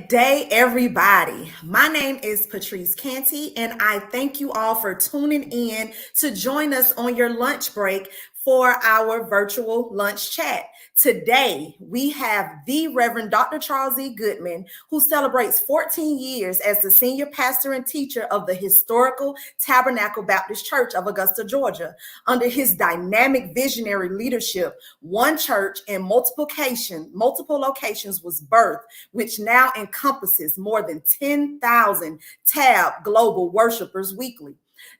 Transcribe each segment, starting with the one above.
Good day, everybody. My name is Patrice Canty, and I thank you all for tuning in to join us on your lunch break for our virtual lunch chat. Today, we have the Reverend Dr. Charles E. Goodman, who celebrates 14 years as the senior pastor and teacher of the historical Tabernacle Baptist Church of Augusta, Georgia. Under his dynamic visionary leadership, one church in multiple locations was birthed, which now encompasses more than 10,000 TAB global worshipers weekly.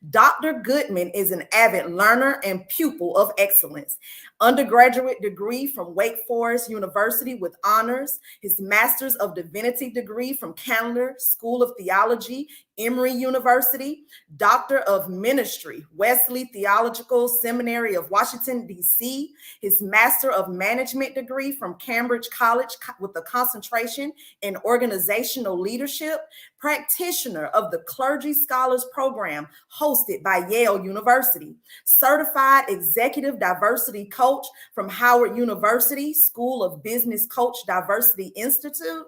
Dr. Goodman is an avid learner and pupil of excellence. Undergraduate degree from Wake Forest University with honors, his Master's of Divinity degree from Candler School of Theology, Emory University, Doctor of Ministry, Wesley Theological Seminary of Washington, D.C., his Master of Management degree from Cambridge College with a concentration in organizational leadership, practitioner of the Clergy Scholars Program hosted by Yale University, certified executive diversity coach from Howard University School of Business Coach Diversity Institute,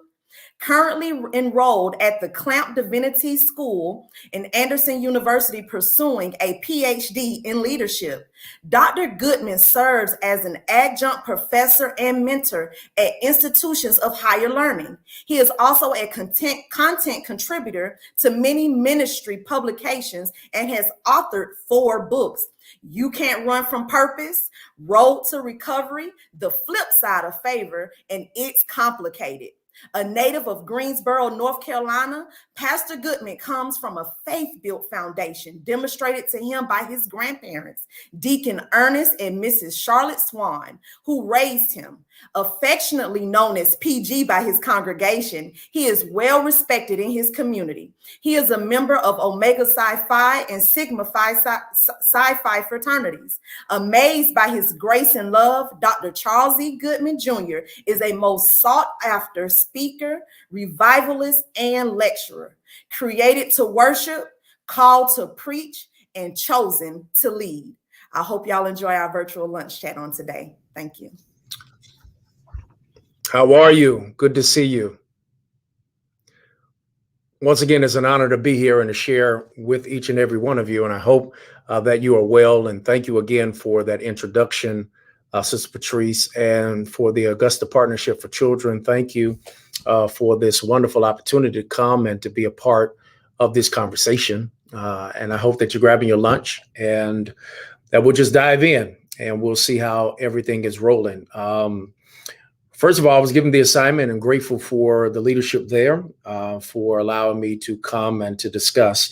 currently enrolled at the Clamp Divinity School in Anderson University pursuing a PhD in leadership. Dr. Goodman serves as an adjunct professor and mentor at institutions of higher learning. He is also a content contributor to many ministry publications and has authored 4 books. You Can't Run from Purpose, Road to Recovery, The Flip Side of Favor, and It's Complicated. A native of Greensboro, North Carolina, Pastor Goodman comes from a faith-built foundation demonstrated to him by his grandparents, Deacon Ernest and Mrs. Charlotte Swan, who raised him. Affectionately known as PG by his congregation, he is well respected in his community. He is a member of Omega Psi Phi and Sigma Phi Psi Phi fraternities. Amazed by his grace and love, Dr. Charles E. Goodman Jr. is a most sought-after speaker, revivalist, and lecturer. Created to worship, called to preach, and chosen to lead. I hope y'all enjoy our virtual lunch chat on today. Thank you. How are you? Good to see you. Once again, it's an honor to be here and to share with each and every one of you. And I hope that you are well. And thank you again for that introduction, Sister Patrice, and for the Augusta Partnership for Children. Thank you for this wonderful opportunity to come and to be a part of this conversation. And I hope that you're grabbing your lunch and that we'll just dive in and we'll see how everything is rolling. First of all, I was given the assignment and grateful for the leadership there for allowing me to come and to discuss.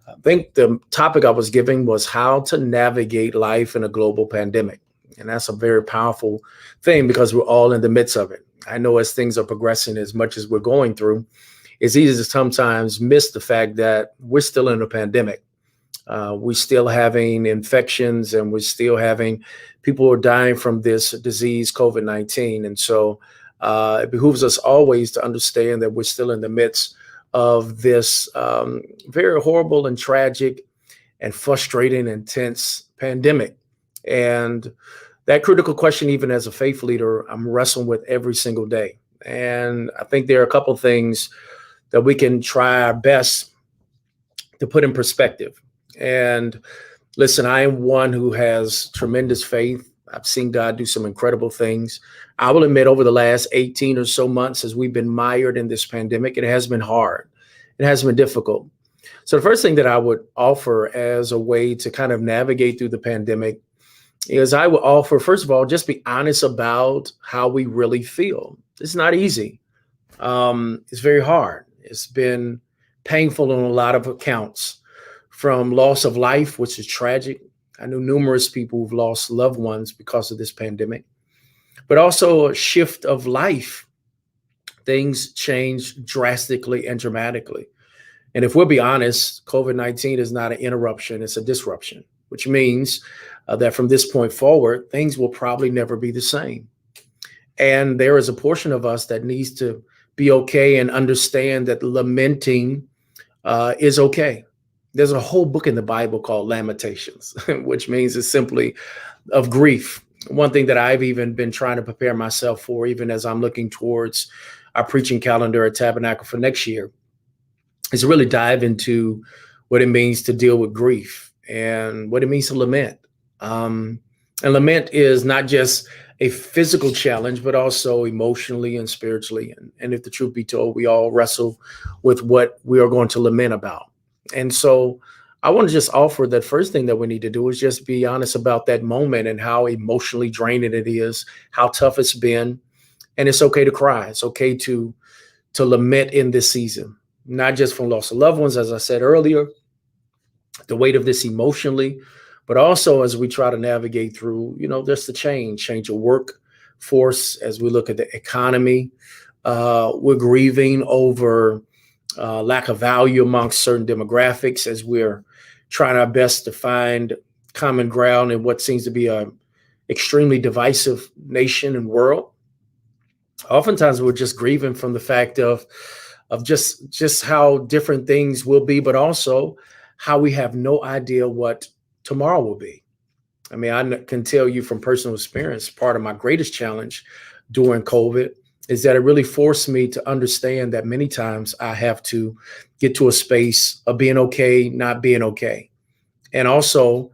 I think the topic I was given was how to navigate life in a global pandemic. And that's a very powerful thing because we're all in the midst of it. I know as things are progressing as much as we're going through, it's easy to sometimes miss the fact that we're still in a pandemic. We're still having infections and we're still having people who are dying from this disease, COVID-19. And so it behooves us always to understand that we're still in the midst of this very horrible and tragic and frustrating, intense pandemic. And that critical question, even as a faith leader, I'm wrestling with every single day. And I think there are a couple of things that we can try our best to put in perspective. And listen, I am one who has tremendous faith. I've seen God do some incredible things. I will admit over the last 18 or so months, as we've been mired in this pandemic, it has been hard. It has been difficult. So the first thing that I would offer as a way to kind of navigate through the pandemic is I would offer, first of all, just be honest about how we really feel. It's not easy. It's very hard. It's been painful on a lot of accounts. From loss of life, which is tragic. I know numerous people who've lost loved ones because of this pandemic, but also a shift of life. Things change drastically and dramatically. And if we'll be honest, COVID-19 is not an interruption, it's a disruption, which means that from this point forward, things will probably never be the same. And there is a portion of us that needs to be okay and understand that lamenting is okay. There's a whole book in the Bible called Lamentations, which means it's simply of grief. One thing that I've even been trying to prepare myself for, even as I'm looking towards our preaching calendar at Tabernacle for next year, is to really dive into what it means to deal with grief and what it means to lament. And lament is not just a physical challenge, but also emotionally and spiritually. And if the truth be told, we all wrestle with what we are going to lament about. And so I want to just offer that first thing that we need to do is just be honest about that moment and how emotionally draining it is, how tough it's been. And it's okay to cry. It's okay to lament in this season, not just from loss of loved ones, as I said earlier, the weight of this emotionally, but also as we try to navigate through, just the change of workforce, as we look at the economy. We're grieving over lack of value amongst certain demographics as we're trying our best to find common ground in what seems to be a extremely divisive nation and world. Oftentimes we're just grieving from the fact of just how different things will be, but also how we have no idea what tomorrow will be. I mean, I can tell you from personal experience, part of my greatest challenge during COVID is that it really forced me to understand that many times I have to get to a space of being okay, not being okay. And also,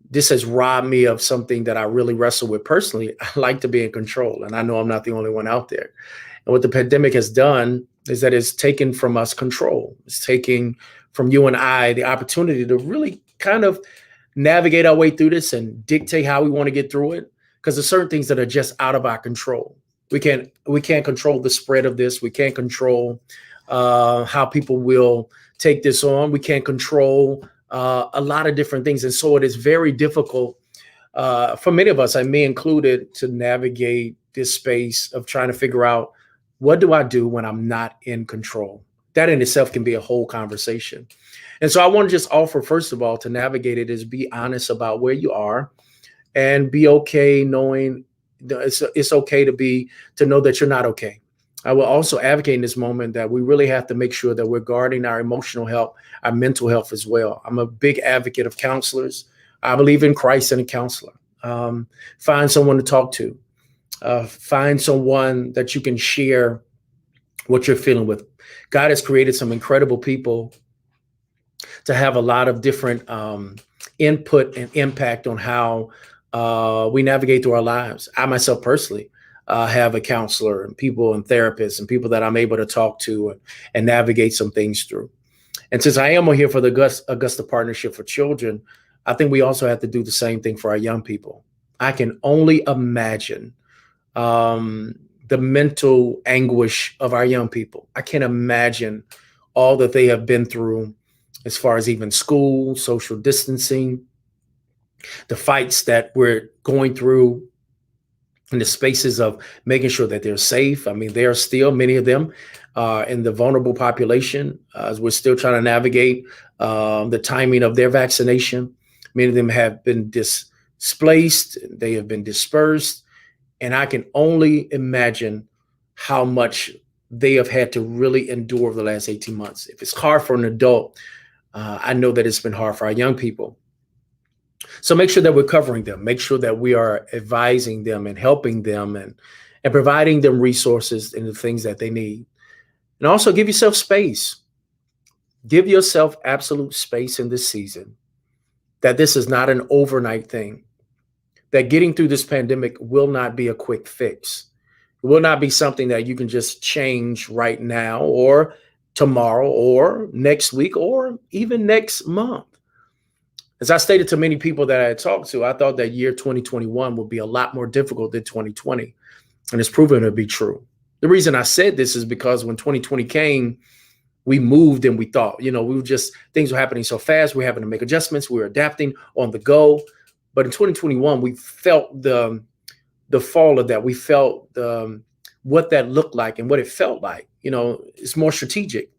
this has robbed me of something that I really wrestle with personally. I like to be in control, and I know I'm not the only one out there. And what the pandemic has done is that it's taken from us control. It's taking from you and I the opportunity to really kind of navigate our way through this and dictate how we want to get through it. Because there's certain things that are just out of our control. We can't control the spread of this. We can't control how people will take this on. We can't control a lot of different things. And so it is very difficult for many of us, and me included, to navigate this space of trying to figure out, what do I do when I'm not in control? That in itself can be a whole conversation. And so I want to just offer, first of all, to navigate it is be honest about where you are and be okay knowing it's okay to know that you're not okay. I will also advocate in this moment that we really have to make sure that we're guarding our emotional health, our mental health as well. I'm a big advocate of counselors. I believe in Christ and a counselor. Find someone to talk to. Find someone that you can share what you're feeling with. God has created some incredible people to have a lot of different input and impact on how we navigate through our lives. I myself personally have a counselor and people and therapists and people that I'm able to talk to and navigate some things through. And since I am here for the Augusta Partnership for Children, I think we also have to do the same thing for our young people. I can only imagine the mental anguish of our young people. I can't imagine all that they have been through as far as even school, social distancing, the fights that we're going through in the spaces of making sure that they're safe. I mean, there are still many of them in the vulnerable population as we're still trying to navigate the timing of their vaccination. Many of them have been displaced. They have been dispersed. And I can only imagine how much they have had to really endure over the last 18 months. If it's hard for an adult, I know that it's been hard for our young people. So make sure that we're covering them, make sure that we are advising them and helping them and providing them resources and the things that they need. And also give yourself space. Give yourself absolute space in this season, that this is not an overnight thing, that getting through this pandemic will not be a quick fix. It will not be something that you can just change right now or tomorrow or next week or even next month. As I stated to many people that I had talked to, I thought that year 2021 would be a lot more difficult than 2020. And it's proven to be true. The reason I said this is because when 2020 came, we moved and we thought, things were happening so fast. We're having to make adjustments. We were adapting on the go. But in 2021, we felt the fall of that. We felt what that looked like and what it felt like. It's more strategic.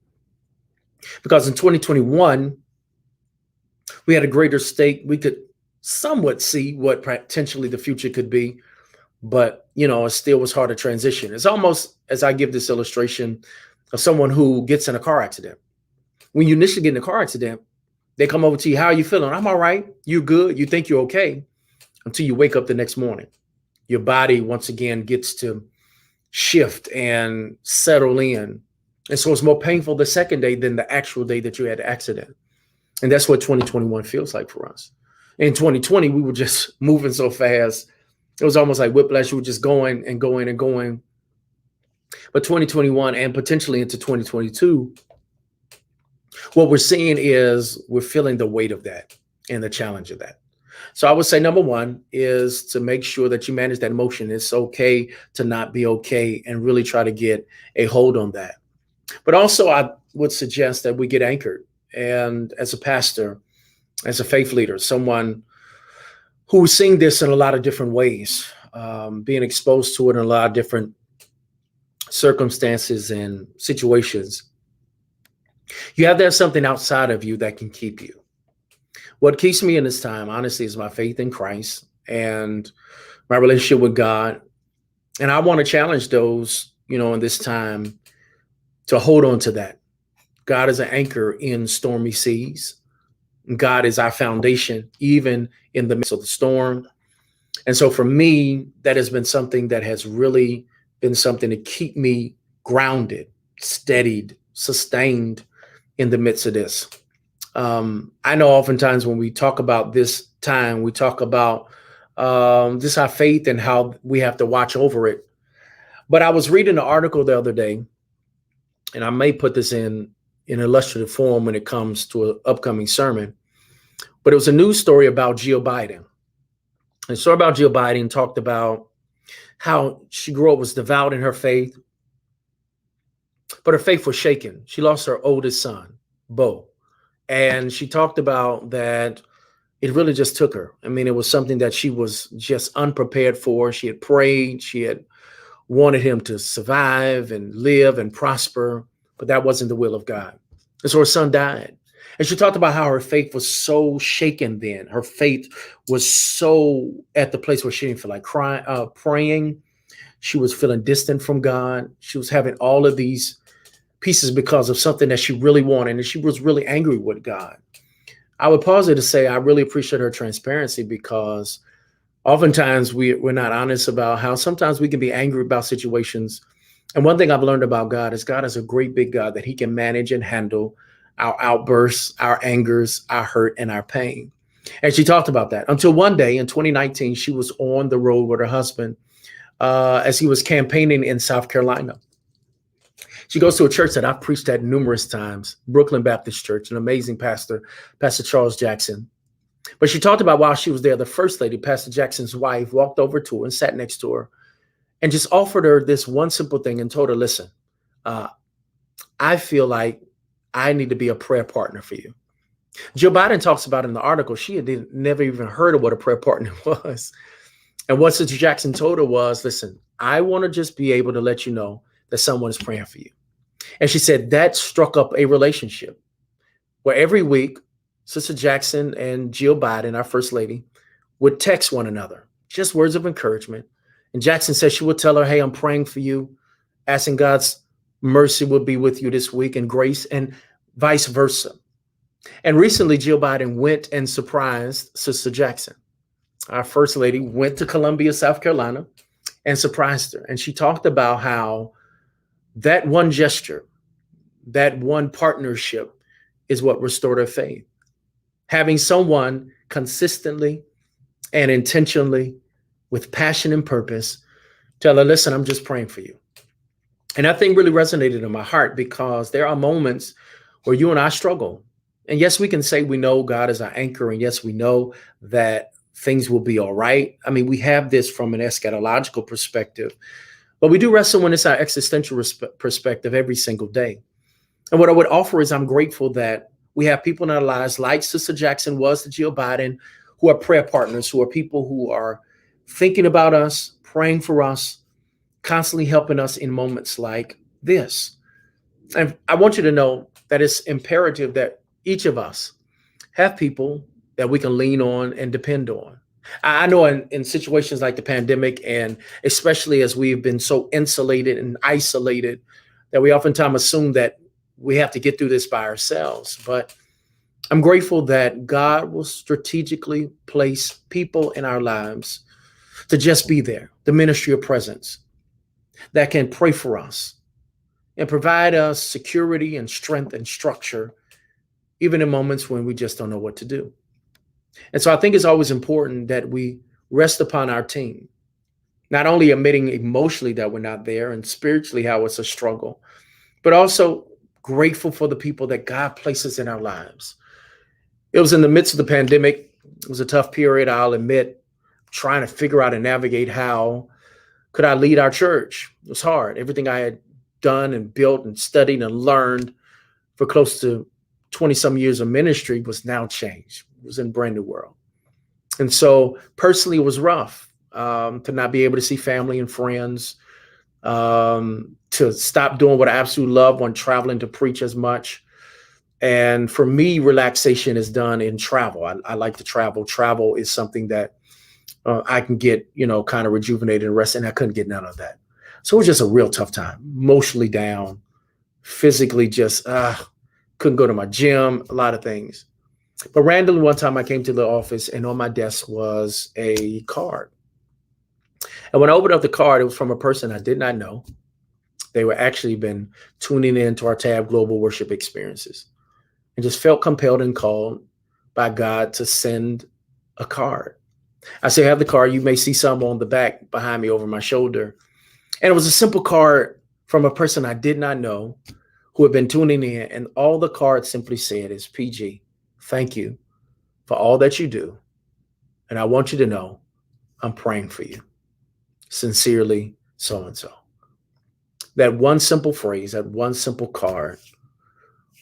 Because in 2021, we had a greater stake. We could somewhat see what potentially the future could be. But, it still was hard to transition. It's almost, as I give this illustration, of someone who gets in a car accident. When you initially get in a car accident, they come over to you. How are you feeling? I'm all right. You're good. You think you're okay until you wake up the next morning. Your body once again gets to shift and settle in. And so it's more painful the second day than the actual day that you had the accident. And that's what 2021 feels like for us. In 2020, we were just moving so fast. It was almost like whiplash. We were just going and going and going. But 2021 and potentially into 2022, what we're seeing is we're feeling the weight of that and the challenge of that. So I would say number one is to make sure that you manage that emotion. It's okay to not be okay and really try to get a hold on that. But also I would suggest that we get anchored. And as a pastor, as a faith leader, someone who's seeing this in a lot of different ways, being exposed to it in a lot of different circumstances and situations, you have to have something outside of you that can keep you. What keeps me in this time, honestly, is my faith in Christ and my relationship with God. And I want to challenge those, in this time to hold on to that. God is an anchor in stormy seas. God is our foundation, even in the midst of the storm. And so for me, that has been something that has really been something to keep me grounded, steadied, sustained in the midst of this. I know oftentimes when we talk about this time, we talk about just our faith and how we have to watch over it. But I was reading an article the other day, and I may put this in illustrative form when it comes to an upcoming sermon. But it was a news story about Geo Biden. And the story about Geo Biden talked about how she grew up, was devout in her faith, but her faith was shaken. She lost her oldest son, Bo. And she talked about that it really just took her. I mean, it was something that she was just unprepared for. She had prayed. She had wanted him to survive and live and prosper, but that wasn't the will of God. And so her son died. And she talked about how her faith was so shaken then. Her faith was so at the place where she didn't feel like praying. She was feeling distant from God. She was having all of these pieces because of something that she really wanted, and she was really angry with God. I would pause it to say I really appreciate her transparency, because oftentimes we're not honest about how sometimes we can be angry about situations. And one thing I've learned about God is a great big God that he can manage and handle our outbursts, our angers, our hurt, and our pain. And she talked about that until one day in 2019, she was on the road with her husband as he was campaigning in South Carolina. She goes to a church that I've preached at numerous times, Brooklyn Baptist Church, an amazing pastor, Pastor Charles Jackson. But she talked about while she was there, the first lady, Pastor Jackson's wife, walked over to her and sat next to her and just offered her this one simple thing and told her, listen, I feel like I need to be a prayer partner for you. Joe Biden talks about in the article, she had never even heard of what a prayer partner was. And what Sister Jackson told her was, listen, I want to just be able to let you know that someone is praying for you. And she said that struck up a relationship where every week, Sister Jackson and Geo Biden, our first lady, would text one another, just words of encouragement. And Jackson said she would tell her, hey, I'm praying for you, asking God's mercy will be with you this week and grace, and vice versa. And recently, Geo Biden went and surprised Sister Jackson. Our first lady went to Columbia, South Carolina, and surprised her. And she talked about how that one gesture, that one partnership is what restored her faith. Having someone consistently and intentionally with passion and purpose tell her, listen, I'm just praying for you. And that thing really resonated in my heart, because there are moments where you and I struggle. And yes, we can say we know God is our anchor. And yes, we know that things will be all right. I mean, we have this from an eschatological perspective, but we do wrestle when it's our existential perspective every single day. And what I would offer is I'm grateful that we have people in our lives like Sister Jackson was to Geo Biden, who are prayer partners, who are people who are thinking about us, praying for us, constantly helping us in moments like this. And I want you to know that it's imperative that each of us have people that we can lean on and depend on. I know in situations like the pandemic, and especially as we've been so insulated and isolated, that we oftentimes assume that we have to get through this by ourselves. But I'm grateful that God will strategically place people in our lives to just be there, the ministry of presence that can pray for us and provide us security and strength and structure, even in moments when we just don't know what to do. And so I think it's always important that we rest upon our team, not only admitting emotionally that we're not there and spiritually how it's a struggle, but also grateful for the people that God places in our lives. It was in the midst of the pandemic. It was a tough period, I'll admit, trying to figure out and navigate how could I lead our church. It was hard. Everything I had done and built and studied and learned for close to 20 some years of ministry was now changed. It was in a brand new world. And so personally, it was rough to not be able to see family and friends, to stop doing what I absolutely love when traveling to preach as much. And for me, relaxation is done in travel. I like to travel. Travel is something that I can get, kind of rejuvenated and rest. And I couldn't get none of that. So it was just a real tough time, emotionally down, physically just couldn't go to my gym, a lot of things. But randomly one time I came to the office and on my desk was a card. And when I opened up the card, it was from a person I did not know. They were actually been tuning in to our tab Global Worship Experiences and just felt compelled and called by God to send a card. I say, have the card. You may see some on the back behind me over my shoulder. And it was a simple card from a person I did not know who had been tuning in. And all the card simply said is, PG, thank you for all that you do. And I want you to know I'm praying for you. Sincerely, so-and-so. That one simple phrase, that one simple card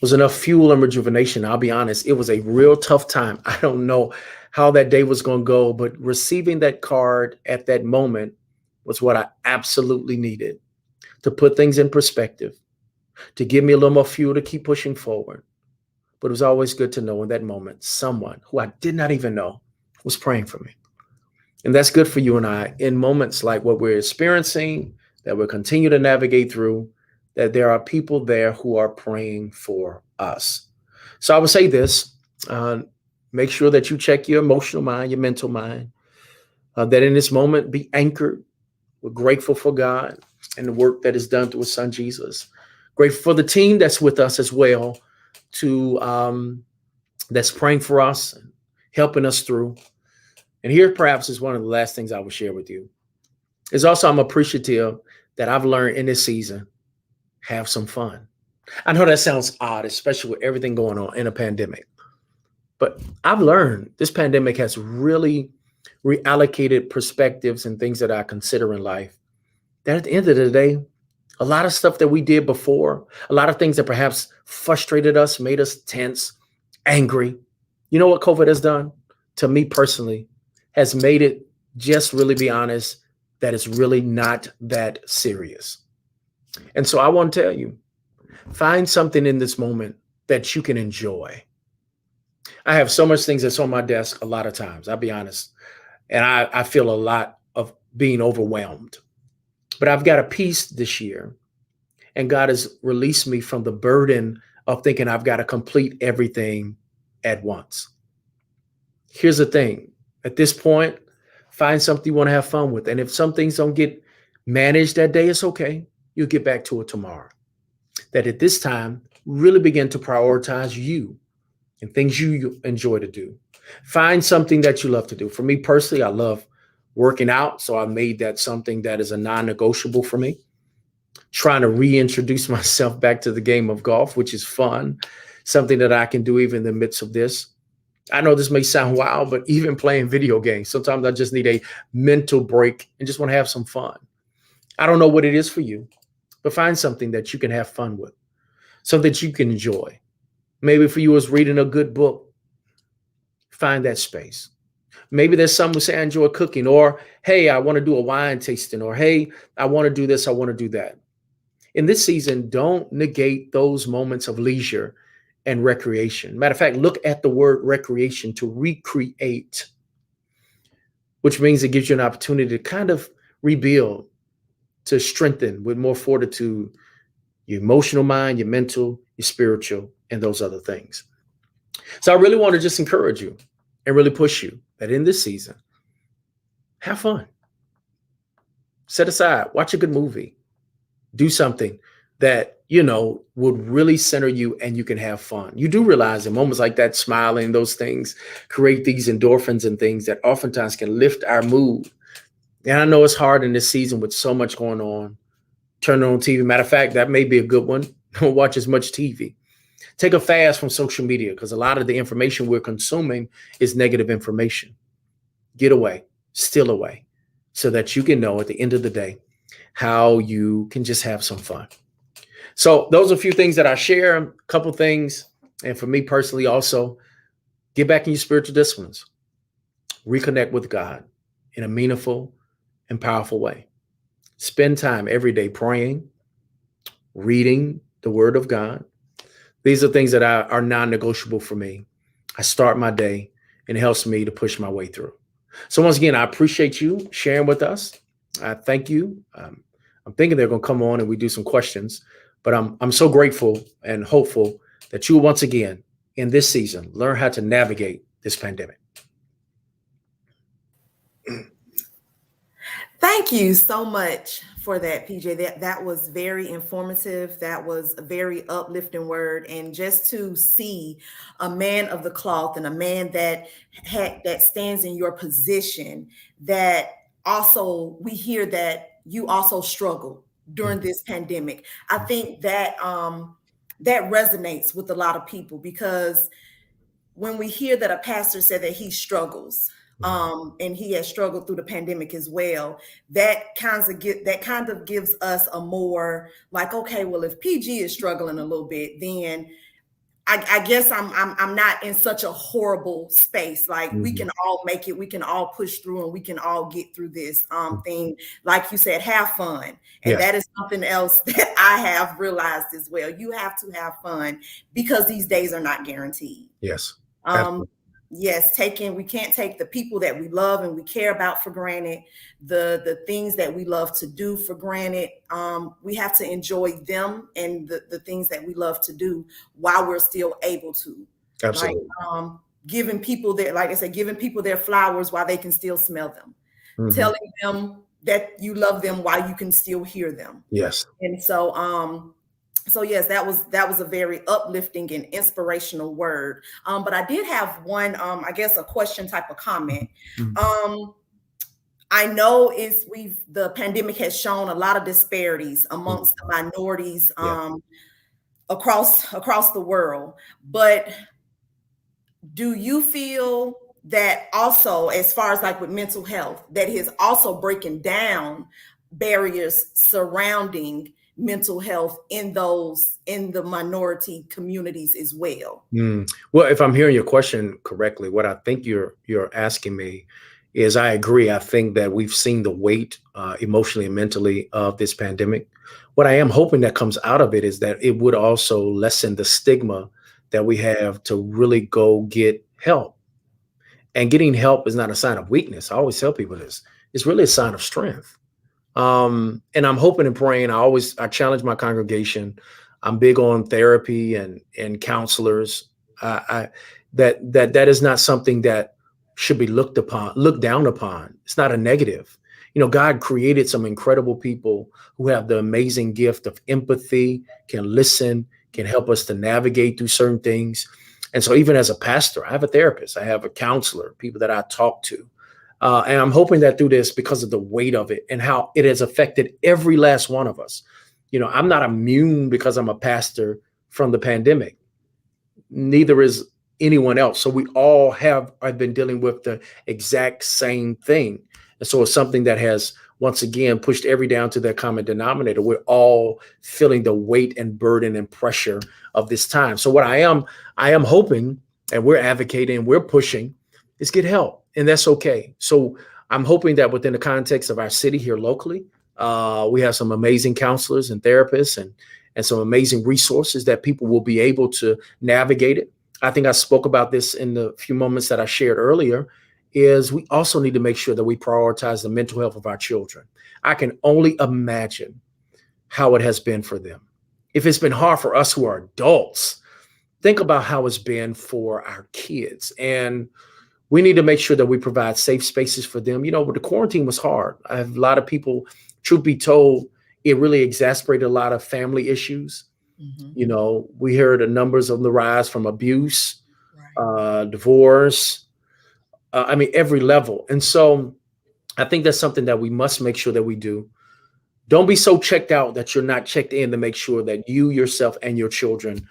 was enough fuel and rejuvenation. I'll be honest, it was a real tough time. I don't know how that day was going to go, but receiving that card at that moment was what I absolutely needed to put things in perspective, to give me a little more fuel to keep pushing forward. But it was always good to know in that moment, someone who I did not even know was praying for me. And that's good for you and I in moments like what we're experiencing, that we'll continue to navigate through, that there are people there who are praying for us. So I would say this, make sure that you check your emotional mind, your mental mind, that in this moment be anchored. We're grateful for God and the work that is done through His Son, Jesus. Grateful for the team that's with us as well, that's praying for us, and helping us through. And here perhaps is one of the last things I will share with you. Is also I'm appreciative that I've learned in this season, have some fun. I know that sounds odd, especially with everything going on in a pandemic. But I've learned this pandemic has really reallocated perspectives and things that I consider in life. That at the end of the day, a lot of stuff that we did before, a lot of things that perhaps frustrated us, made us tense, angry. You know what COVID has done to me personally? Has made it, just really be honest, that it's really not that serious. And so I want to tell you, find something in this moment that you can enjoy. I have so much things that's on my desk a lot of times, I'll be honest. And I feel a lot of being overwhelmed. But I've got a peace this year. And God has released me from the burden of thinking I've got to complete everything at once. Here's the thing. At this point, find something you want to have fun with. And if some things don't get managed that day, it's okay. You'll get back to it tomorrow. That at this time, really begin to prioritize you and things you enjoy to do. Find something that you love to do. For me personally, I love working out. So I made that something that is a non-negotiable for me. Trying to reintroduce myself back to the game of golf, which is fun. Something that I can do even in the midst of this. I know this may sound wild, but even playing video games, sometimes I just need a mental break and just want to have some fun. I don't know what it is for you, but find something that you can have fun with, something that you can enjoy. Maybe for you it's reading a good book. Find that space. Maybe there's some who say I enjoy cooking, or, hey, I want to do a wine tasting, or, hey, I want to do this, I want to do that. In this season, don't negate those moments of leisure and recreation. Matter of fact, look at the word recreation, to recreate, which means it gives you an opportunity to kind of rebuild, to strengthen with more fortitude your emotional mind, your mental, your spiritual, and those other things. So I really want to just encourage you and really push you that in this season, have fun. Set aside, watch a good movie, do something that, would really center you and you can have fun. You do realize in moments like that, smiling, those things create these endorphins and things that oftentimes can lift our mood. And I know it's hard in this season with so much going on. Turn on TV. Matter of fact, that may be a good one. Don't watch as much TV. Take a fast from social media because a lot of the information we're consuming is negative information. Get away, steal away, so that you can know at the end of the day how you can just have some fun. So those are a few things that I share, a couple things. And for me personally, also, get back in your spiritual disciplines. Reconnect with God in a meaningful and powerful way. Spend time every day praying, reading the Word of God. These are things that are non-negotiable for me. I start my day and it helps me to push my way through. So once again, I appreciate you sharing with us. I thank you. I'm thinking they're going to come on and we do some questions, but I'm so grateful and hopeful that you will once again in this season learn how to navigate this pandemic. Thank you so much for that, PJ. That was very informative. That was a very uplifting word. And just to see a man of the cloth and a man that stands in your position, that also we hear that you also struggle during this pandemic. I think that that resonates with a lot of people because when we hear that a pastor said that he struggles, and he has struggled through the pandemic as well, that kind of gives us a more like, okay, well, if PG is struggling a little bit, then I guess I'm not in such a horrible space. Like we can all make it, we can all push through, and we can all get through this thing. Like you said, have fun. And that is something else that I have realized as well. You have to have fun because these days are not guaranteed. Yes. Yes, we can't take the people that we love and we care about for granted, the things that we love to do for granted. We have to enjoy them and the things that we love to do while we're still able to. Absolutely. Like giving people giving people their flowers while they can still smell them. Telling them that you love them while you can still hear them. Yes. And so yes, that was a very uplifting and inspirational word. But I did have one, I guess a question type of comment. I know the pandemic has shown a lot of disparities amongst the minorities across the world. But do you feel that also, as far as like with mental health, that is also breaking down barriers surrounding mental health in the minority communities as well? Well, if I'm hearing your question correctly, what I think you're asking me is I agree. I think that we've seen the weight emotionally and mentally of this pandemic. What I am hoping that comes out of it is that it would also lessen the stigma that we have to really go get help. And getting help is not a sign of weakness. I always tell people this. It's really a sign of strength. And I'm hoping and praying. I challenge my congregation. I'm big on therapy and counselors. That is not something that should be looked down upon. It's not a negative. God created some incredible people who have the amazing gift of empathy, can listen, can help us to navigate through certain things. And so even as a pastor, I have a therapist, I have a counselor, people that I talk to. And I'm hoping that through this, because of the weight of it and how it has affected every last one of us. I'm not immune because I'm a pastor from the pandemic. Neither is anyone else. So we all have been dealing with the exact same thing. And so it's something that has, once again, pushed every down to that common denominator. We're all feeling the weight and burden and pressure of this time. So what I am hoping, and we're advocating, we're pushing, is get help. And that's okay. So I'm hoping that within the context of our city here locally, we have some amazing counselors and therapists and some amazing resources that people will be able to navigate it. I think I spoke about this in the few moments that I shared earlier, is we also need to make sure that we prioritize the mental health of our children. I can only imagine how it has been for them. If it's been hard for us who are adults, think about how it's been for our kids. And we need to make sure that we provide safe spaces for them. The quarantine was hard. I have a lot of people truth be told, it really exacerbated a lot of family issues. We heard the numbers on the rise from abuse, divorce, I mean, every level. And so I think that's something that we must make sure that we do. Don't be so checked out that you're not checked in to make sure that you yourself and your children,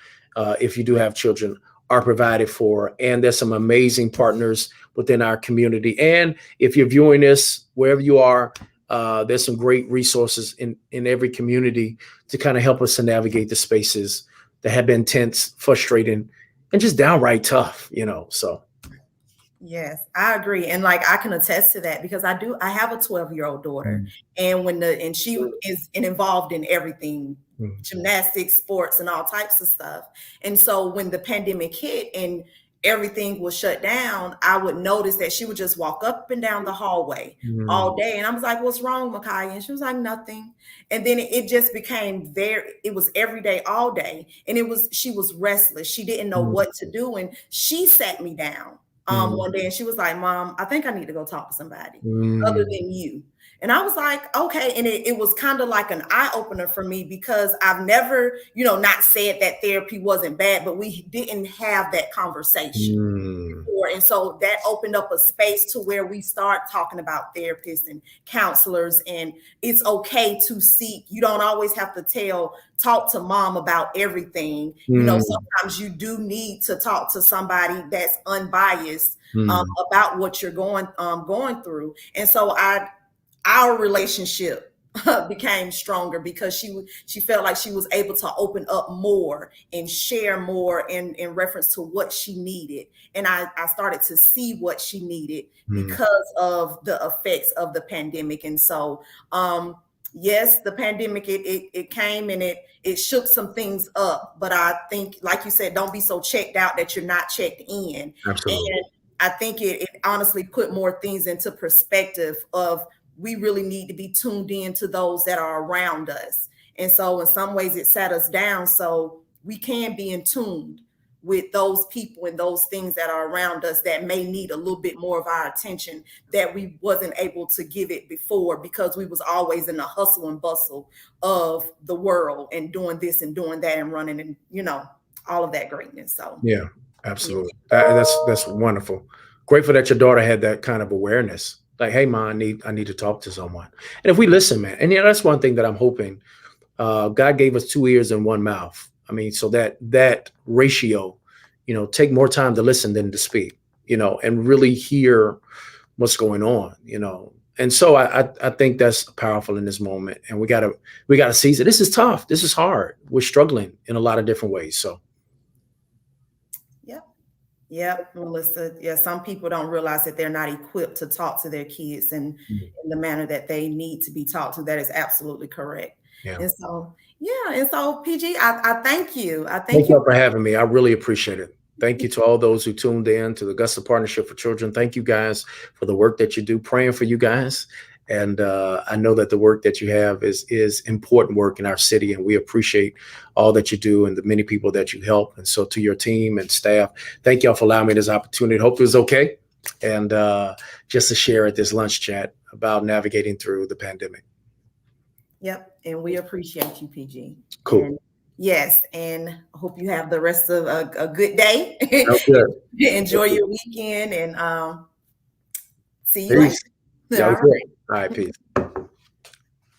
if you do have children, are provided for. And there's some amazing partners within our community. And if you're viewing this wherever you are, there's some great resources in every community to kind of help us to navigate the spaces that have been tense, frustrating, and just downright tough, so. Yes, I agree. And like I can attest to that because I have a 12-year-old daughter, and she is involved in everything, gymnastics, sports, and all types of stuff. And so when the pandemic hit and everything was shut down, I would notice that she would just walk up and down the hallway all day. And I was like, "What's wrong, Micaiah?" And she was like, "Nothing." And then it just became it was every day, all day. And she was restless. She didn't know what to do. And she sat me down one day and she was like, "Mom, I think I need to go talk to somebody other than you." And I was like, okay. And it was kind of like an eye opener for me because I've never, not said that therapy wasn't bad, but we didn't have that conversation before. And so that opened up a space to where we start talking about therapists and counselors. And it's okay to seek. You don't always have to talk to mom about everything. Sometimes you do need to talk to somebody that's unbiased about what you're going through. And so our relationship became stronger because she felt like she was able to open up more and share more in reference to what she needed. And I started to see what she needed because of the effects of the pandemic. And so, yes, the pandemic, it came and it shook some things up. But I think, like you said, don't be so checked out that you're not checked in. Absolutely. And I think it honestly put more things into perspective of we really need to be tuned in to those that are around us. And so in some ways it sat us down so we can be in tune with those people and those things that are around us that may need a little bit more of our attention that we wasn't able to give it before because we was always in the hustle and bustle of the world and doing this and doing that and running and, all of that greatness. So yeah, absolutely. That's wonderful. Grateful that your daughter had that kind of awareness. Like, hey, Mom, I need to talk to someone. And if we listen, man, and that's one thing that I'm hoping. God gave us 2 ears and 1 mouth. I mean, so that ratio, take more time to listen than to speak, and really hear what's going on, And so I think that's powerful in this moment. And we gotta seize it. This is tough. This is hard. We're struggling in a lot of different ways. So. Yep, Melissa. Yeah, some people don't realize that they're not equipped to talk to their kids in the manner that they need to be talked to. That is absolutely correct. Yeah. And so PG, I thank you. Thank you for having me. I really appreciate it. Thank you to all those who tuned in to the Augusta Partnership for Children. Thank you guys for the work that you do. Praying for you guys. And I know that the work that you have is important work in our city, and we appreciate all that you do and the many people that you help. And so to your team and staff, thank y'all for allowing me this opportunity. Hope it was okay. And just to share at this lunch chat about navigating through the pandemic. Yep. And we appreciate you, PG. Cool. And yes. And I hope you have the rest of a good day. Good. Enjoy your weekend and see you Peace. later. All right, peace.